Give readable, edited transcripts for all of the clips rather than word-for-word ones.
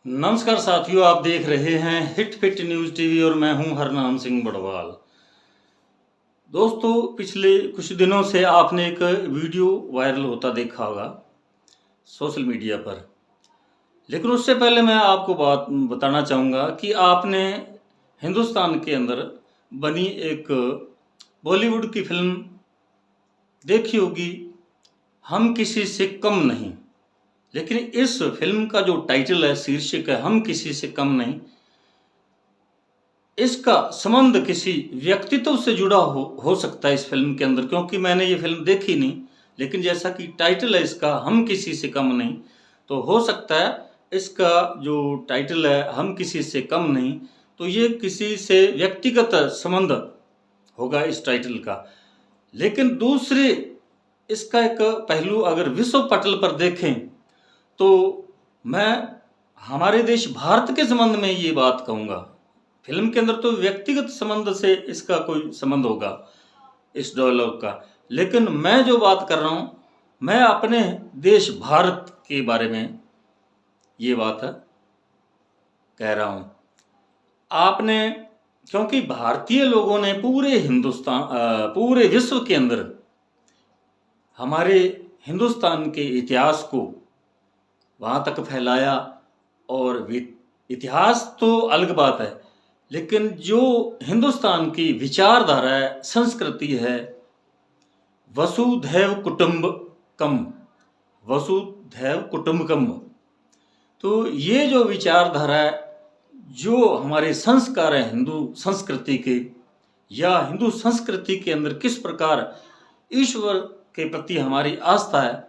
नमस्कार साथियों, आप देख रहे हैं हिट फिट न्यूज टीवी और मैं हूं हरनाम सिंह बड़वाल। दोस्तों, पिछले कुछ दिनों से आपने एक वीडियो वायरल होता देखा होगा सोशल मीडिया पर। लेकिन उससे पहले मैं आपको बात बताना चाहूँगा कि आपने हिंदुस्तान के अंदर बनी एक बॉलीवुड की फिल्म देखी होगी, हम किसी से कम नहीं। लेकिन इस फिल्म का जो टाइटल है, शीर्षक है हम किसी से कम नहीं, इसका संबंध किसी व्यक्तित्व से जुड़ा हो सकता है इस फिल्म के अंदर, क्योंकि मैंने ये फिल्म देखी नहीं। लेकिन जैसा कि टाइटल है इसका हम किसी से कम नहीं, तो हो सकता है इसका जो टाइटल है हम किसी से कम नहीं, तो ये किसी से व्यक्तिगत संबंध होगा इस टाइटल का। लेकिन दूसरे इसका एक पहलू अगर विश्व पटल पर देखें तो मैं हमारे देश भारत के संबंध में ये बात कहूँगा। फिल्म के अंदर तो व्यक्तिगत संबंध से इसका कोई संबंध होगा इस डायलॉग का, लेकिन मैं जो बात कर रहा हूँ मैं अपने देश भारत के बारे में ये बात कह रहा हूँ। आपने, क्योंकि भारतीय लोगों ने पूरे विश्व के अंदर हमारे हिंदुस्तान के इतिहास को वहाँ तक फैलाया। और इतिहास तो अलग बात है, लेकिन जो हिंदुस्तान की विचारधारा है, संस्कृति है, वसुधैव कुटुंबकम, वसुधैव कुटुंबकम, तो ये जो विचारधारा है, जो हमारे संस्कार हैं हिंदू संस्कृति के, या हिंदू संस्कृति के अंदर किस प्रकार ईश्वर के प्रति हमारी आस्था है।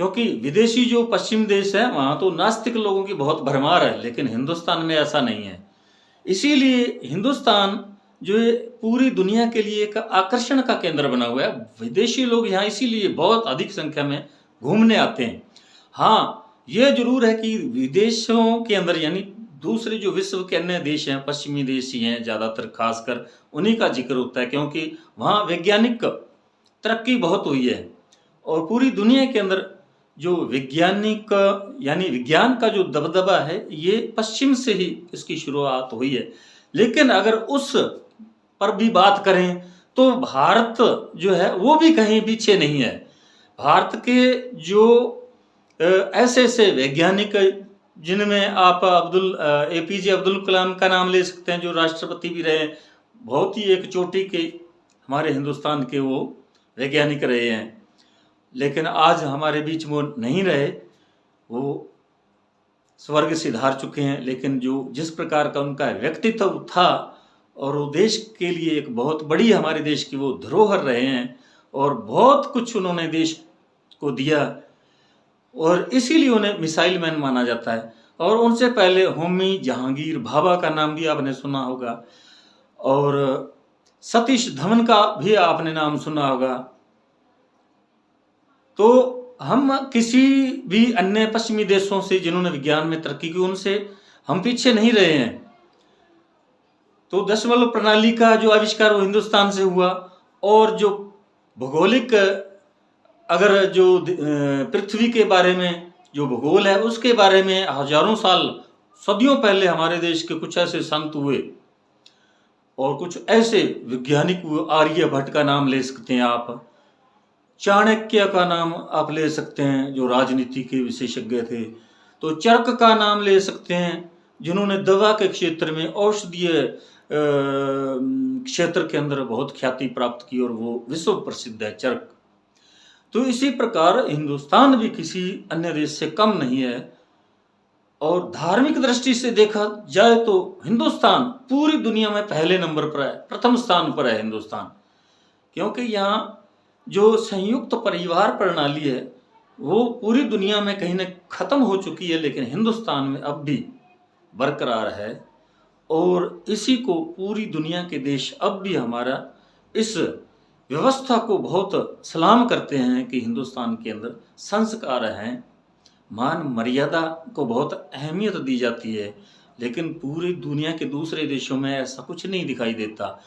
क्योंकि विदेशी जो पश्चिम देश है वहाँ तो नास्तिक लोगों की बहुत भरमार है, लेकिन हिंदुस्तान में ऐसा नहीं है। इसीलिए हिंदुस्तान जो है पूरी दुनिया के लिए एक आकर्षण का केंद्र बना हुआ है। विदेशी लोग यहाँ इसीलिए बहुत अधिक संख्या में घूमने आते हैं। हाँ, ये जरूर है कि विदेशों के अंदर, यानी दूसरे जो विश्व के अन्य देश हैं, पश्चिमी देश ही हैं ज़्यादातर, खासकर उन्हीं का जिक्र होता है, क्योंकि वहाँ वैज्ञानिक तरक्की बहुत हुई है। और पूरी दुनिया के अंदर जो वैज्ञानिक यानी विज्ञान का जो दबदबा है, ये पश्चिम से ही इसकी शुरुआत हुई है। लेकिन अगर उस पर भी बात करें तो भारत जो है वो भी कहीं पीछे नहीं है। भारत के जो ऐसे ऐसे वैज्ञानिक, जिनमें आप APJ अब्दुल कलाम का नाम ले सकते हैं, जो राष्ट्रपति भी रहे, बहुत ही एक चोटी के हमारे हिंदुस्तान के वो वैज्ञानिक रहे हैं। लेकिन आज हमारे बीच वो नहीं रहे, वो स्वर्ग सिधार चुके हैं। लेकिन जो जिस प्रकार का उनका व्यक्तित्व था, और वो देश के लिए एक बहुत बड़ी हमारे देश की वो धरोहर रहे हैं, और बहुत कुछ उन्होंने देश को दिया, और इसीलिए उन्हें मिसाइल मैन माना जाता है। और उनसे पहले होमी जहांगीर भाभा का नाम भी आपने सुना होगा, और सतीश धवन का भी आपने नाम सुना होगा। तो हम किसी भी अन्य पश्चिमी देशों से जिन्होंने विज्ञान में तरक्की की, उनसे हम पीछे नहीं रहे हैं। तो दशमलव प्रणाली का जो आविष्कार वो हिंदुस्तान से हुआ, और जो भौगोलिक, अगर जो पृथ्वी के बारे में जो भूगोल है उसके बारे में हजारों साल, सदियों पहले हमारे देश के कुछ ऐसे संत हुए, और कुछ ऐसे वैज्ञानिक हुए। आर्यभट्ट का नाम ले सकते हैं आप, चाणक्य का नाम आप ले सकते हैं जो राजनीति के विशेषज्ञ थे, तो चरक का नाम ले सकते हैं जिन्होंने दवा के क्षेत्र में, औषधीय क्षेत्र के अंदर बहुत ख्याति प्राप्त की, और वो विश्व प्रसिद्ध है चरक। तो इसी प्रकार हिंदुस्तान भी किसी अन्य देश से कम नहीं है। और धार्मिक दृष्टि से देखा जाए तो हिंदुस्तान पूरी दुनिया में पहले नंबर पर है, प्रथम स्थान पर है हिंदुस्तान। क्योंकि यहाँ जो संयुक्त परिवार प्रणाली है वो पूरी दुनिया में कहीं न खत्म हो चुकी है, लेकिन हिंदुस्तान में अब भी बरकरार है। और इसी को पूरी दुनिया के देश अब भी हमारा इस व्यवस्था को बहुत सलाम करते हैं कि हिंदुस्तान के अंदर संस्कार हैं, मान मर्यादा को बहुत अहमियत दी जाती है। लेकिन पूरी दुनिया के दूसरे देशों में ऐसा कुछ नहीं दिखाई देता।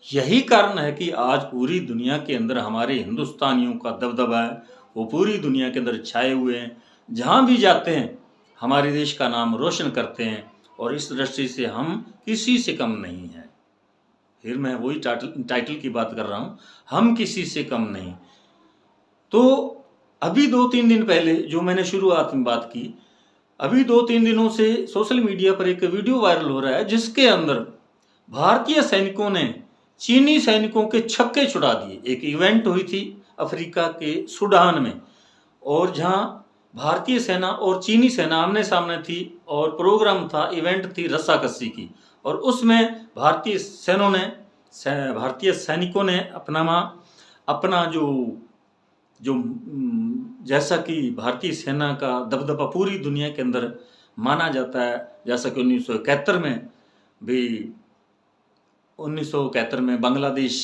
यही कारण है कि आज पूरी दुनिया के अंदर हमारे हिंदुस्तानियों का दबदबा है, वो पूरी दुनिया के अंदर छाए हुए हैं। जहाँ भी जाते हैं हमारे देश का नाम रोशन करते हैं और इस दृष्टि से हम किसी से कम नहीं हैं। फिर मैं वही टाइटल की बात कर रहा हूँ, हम किसी से कम नहीं। तो अभी 2-3 दिन पहले जो मैंने शुरुआत में बात की, अभी 2-3 दिनों से सोशल मीडिया पर एक वीडियो वायरल हो रहा है जिसके अंदर भारतीय सैनिकों ने चीनी सैनिकों के छक्के छुड़ा दिए। एक इवेंट हुई थी अफ्रीका के सूडान में, और जहां भारतीय सेना और चीनी सेना आमने सामने थी और प्रोग्राम था, इवेंट थी रस्साकसी की, और उसमें भारतीय सैनिकों ने अपना जो जैसा कि भारतीय सेना का दबदबा पूरी दुनिया के अंदर माना जाता है, जैसा कि 1971 में बांग्लादेश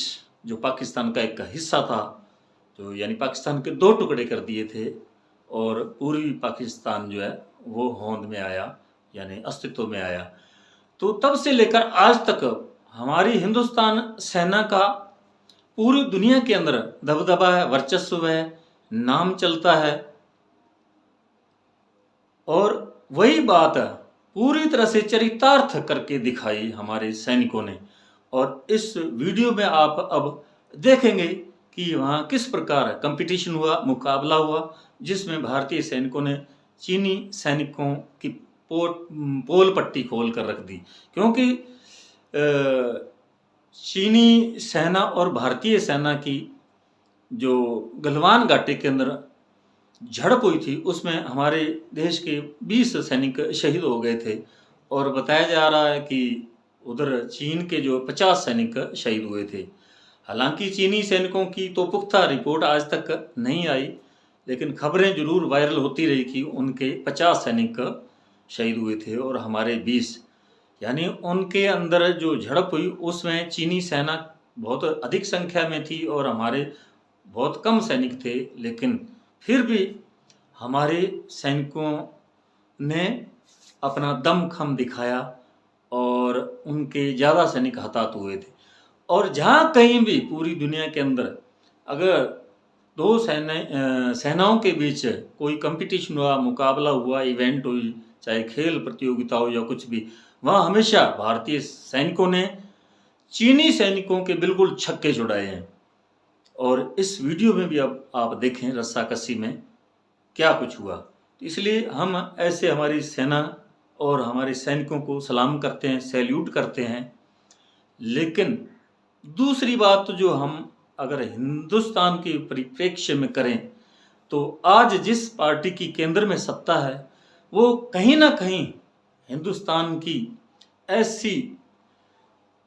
जो पाकिस्तान का एक हिस्सा था, तो यानी पाकिस्तान के 2 टुकड़े कर दिए थे और पूरी पाकिस्तान जो है वो होंद में आया, यानी अस्तित्व में आया। तो तब से लेकर आज तक हमारी हिंदुस्तान सेना का पूरी दुनिया के अंदर दबदबा है, वर्चस्व है, नाम चलता है। और वही बात पूरी तरह से चरितार्थ करके दिखाई हमारे सैनिकों ने। और इस वीडियो में आप अब देखेंगे कि वहाँ किस प्रकार कंपटीशन हुआ, मुकाबला हुआ, जिसमें भारतीय सैनिकों ने चीनी सैनिकों की पोल पट्टी खोल कर रख दी। क्योंकि चीनी सेना और भारतीय सेना की जो गलवान घाटी के अंदर झड़प हुई थी, उसमें हमारे देश के 20 सैनिक शहीद हो गए थे, और बताया जा रहा है कि उधर चीन के जो 50 सैनिक शहीद हुए थे। हालांकि चीनी सैनिकों की तो पुख्ता रिपोर्ट आज तक नहीं आई, लेकिन खबरें जरूर वायरल होती रही कि उनके 50 सैनिक शहीद हुए थे और हमारे 20, यानी उनके अंदर जो झड़प हुई उसमें चीनी सेना बहुत अधिक संख्या में थी और हमारे बहुत कम सैनिक थे। लेकिन फिर भी हमारे सैनिकों ने अपना दमखम दिखाया और उनके ज़्यादा सैनिक हताहत हुए थे। और जहाँ कहीं भी पूरी दुनिया के अंदर अगर 2 सेनाओं के बीच कोई कंपटीशन हुआ, मुकाबला हुआ, इवेंट हुई, चाहे खेल प्रतियोगिता हो या कुछ भी, वहाँ हमेशा भारतीय सैनिकों ने चीनी सैनिकों के बिल्कुल छक्के छुड़ाए हैं। और इस वीडियो में भी अब आप देखें रस्साकसी में क्या कुछ हुआ। इसलिए हम ऐसे हमारी सेना और हमारे सैनिकों को सलाम करते हैं, सैल्यूट करते हैं। लेकिन दूसरी बात तो जो हम अगर हिंदुस्तान के परिप्रेक्ष्य में करें, तो आज जिस पार्टी की केंद्र में सत्ता है वो कहीं ना कहीं हिंदुस्तान की ऐसी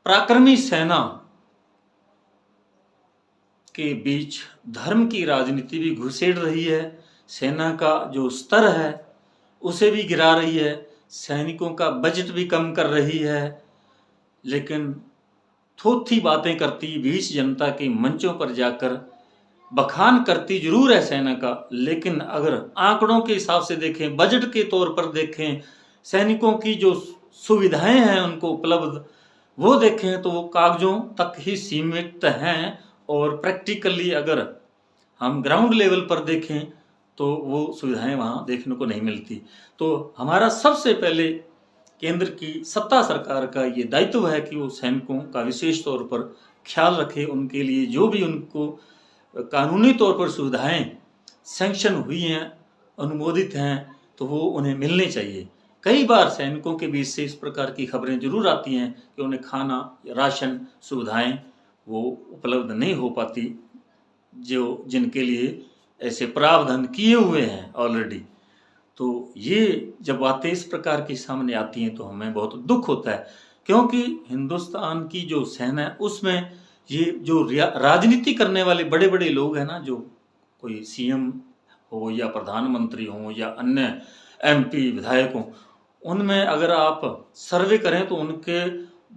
पराक्रमी सेना के बीच धर्म की राजनीति भी घुसेड़ रही है, सेना का जो स्तर है उसे भी गिरा रही है, सैनिकों का बजट भी कम कर रही है। लेकिन थोथी बातें करती, बीच जनता के मंचों पर जाकर बखान करती जरूर है सेना का, लेकिन अगर आंकड़ों के हिसाब से देखें, बजट के तौर पर देखें, सैनिकों की जो सुविधाएं हैं उनको उपलब्ध वो देखें, तो वो कागजों तक ही सीमित हैं। और प्रैक्टिकली अगर हम ग्राउंड लेवल पर देखें तो वो सुविधाएं वहाँ देखने को नहीं मिलती। तो हमारा सबसे पहले केंद्र की सत्ता सरकार का ये दायित्व है कि वो सैनिकों का विशेष तौर पर ख्याल रखे, उनके लिए जो भी उनको कानूनी तौर पर सुविधाएं सैंक्शन हुई हैं, अनुमोदित हैं, तो वो उन्हें मिलने चाहिए। कई बार सैनिकों के बीच से इस प्रकार की खबरें जरूर आती हैं कि उन्हें खाना, राशन, सुविधाएं वो उपलब्ध नहीं हो पाती, जो जिनके लिए ऐसे प्रावधान किए हुए हैं ऑलरेडी। तो ये जब बातें इस प्रकार की सामने आती हैं तो हमें बहुत दुख होता है, क्योंकि हिंदुस्तान की जो सेना है उसमें ये जो राजनीति करने वाले बड़े बड़े लोग हैं ना, जो कोई सीएम हो या प्रधानमंत्री हो या अन्य एमपी विधायक हो, उनमें अगर आप सर्वे करें तो उनके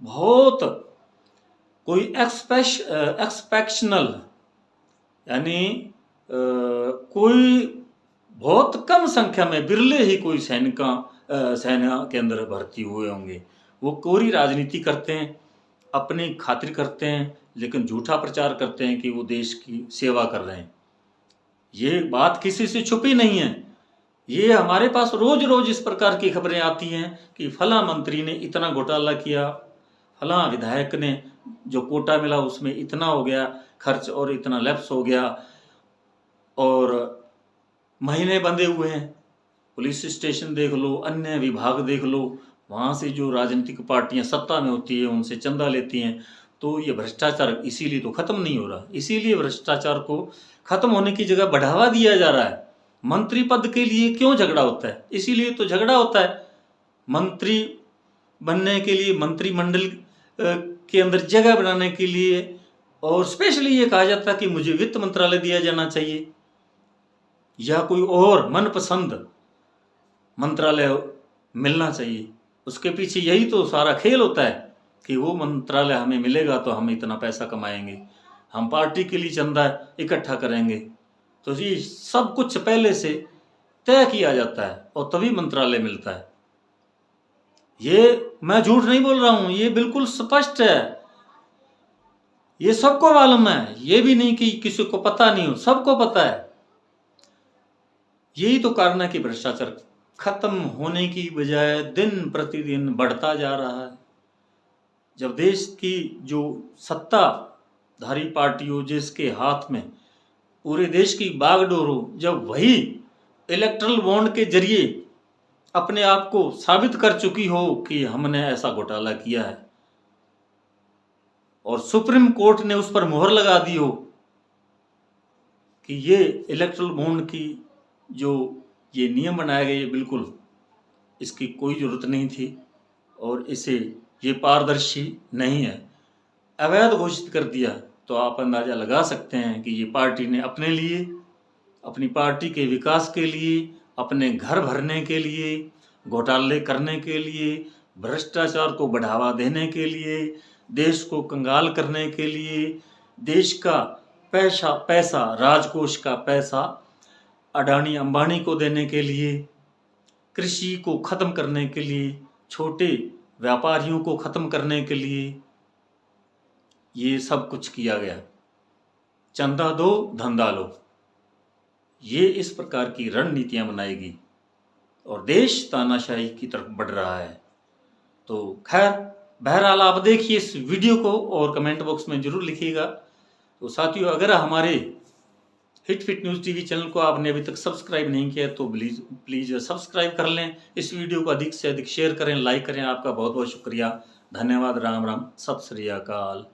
बहुत कोई एक्सपेक्शनल यानी कोई बहुत कम संख्या में, बिरले ही कोई सेना के अंदर भर्ती हुए होंगे। वो कोरी राजनीति करते हैं, अपनी खातिर करते हैं, लेकिन झूठा प्रचार करते हैं कि वो देश की सेवा कर रहे हैं। ये बात किसी से छुपी नहीं है ये हमारे पास रोज रोज इस प्रकार की खबरें आती हैं कि फला मंत्री ने इतना घोटाला किया, फला विधायक ने जो कोटा मिला उसमें इतना हो गया खर्च और इतना लैप्स हो गया, और महीने बंधे हुए हैं। पुलिस स्टेशन देख लो, अन्य विभाग देख लो, वहाँ से जो राजनीतिक पार्टियां सत्ता में होती है उनसे चंदा लेती हैं। तो ये भ्रष्टाचार इसीलिए तो खत्म नहीं हो रहा, इसीलिए भ्रष्टाचार को खत्म होने की जगह बढ़ावा दिया जा रहा है। मंत्री पद के लिए क्यों झगड़ा होता है? इसीलिए तो झगड़ा होता है। मंत्री बनने के लिए, मंत्रिमंडल के अंदर जगह बनाने के लिए, और स्पेशली ये कहा जाता है कि मुझे वित्त मंत्रालय दिया जाना चाहिए या कोई और मनपसंद मंत्रालय मिलना चाहिए। उसके पीछे यही तो सारा खेल होता है कि वो मंत्रालय हमें मिलेगा तो हम इतना पैसा कमाएंगे, हम पार्टी के लिए चंदा इकट्ठा करेंगे। तो ये सब कुछ पहले से तय किया जाता है और तभी मंत्रालय मिलता है। ये मैं झूठ नहीं बोल रहा हूं, ये बिल्कुल स्पष्ट है, ये सबको मालूम है। ये भी नहीं कि किसी को पता नहीं हो, सबको पता है। यही तो कारण है कि भ्रष्टाचार खत्म होने की बजाय दिन प्रतिदिन बढ़ता जा रहा है। जब देश की जो सत्ताधारी पार्टी हो, जिसके हाथ में पूरे देश की बागडोर हो, जब वही इलेक्ट्रल बॉन्ड के जरिए अपने आप को साबित कर चुकी हो कि हमने ऐसा घोटाला किया है, और सुप्रीम कोर्ट ने उस पर मोहर लगा दी हो कि ये इलेक्ट्रल बॉन्ड की जो ये नियम बनाए गए, बिल्कुल इसकी कोई जरूरत नहीं थी और इसे ये पारदर्शी नहीं है, अवैध घोषित कर दिया, तो आप अंदाजा लगा सकते हैं कि ये पार्टी ने अपने लिए, अपनी पार्टी के विकास के लिए, अपने घर भरने के लिए, घोटाले करने के लिए, भ्रष्टाचार को बढ़ावा देने के लिए, देश को कंगाल करने के लिए, देश का पैसा राजकोष का पैसा अडानी अंबानी को देने के लिए, कृषि को खत्म करने के लिए, छोटे व्यापारियों को खत्म करने के लिए ये सब कुछ किया गया। चंदा दो धंधा लो, ये इस प्रकार की रणनीतियां बनाएगी और देश तानाशाही की तरफ बढ़ रहा है। तो खैर, बहरहाल आप देखिए इस वीडियो को और कमेंट बॉक्स में जरूर लिखिएगा। तो साथियों, अगर हमारे hit fit news TV channel को आपने अभी तक सब्सक्राइब नहीं किया तो प्लीज सब्सक्राइब कर लें। इस वीडियो को अधिक से अधिक शेयर करें, लाइक करें। आपका बहुत बहुत शुक्रिया, धन्यवाद, राम राम, सत श्री अकाल।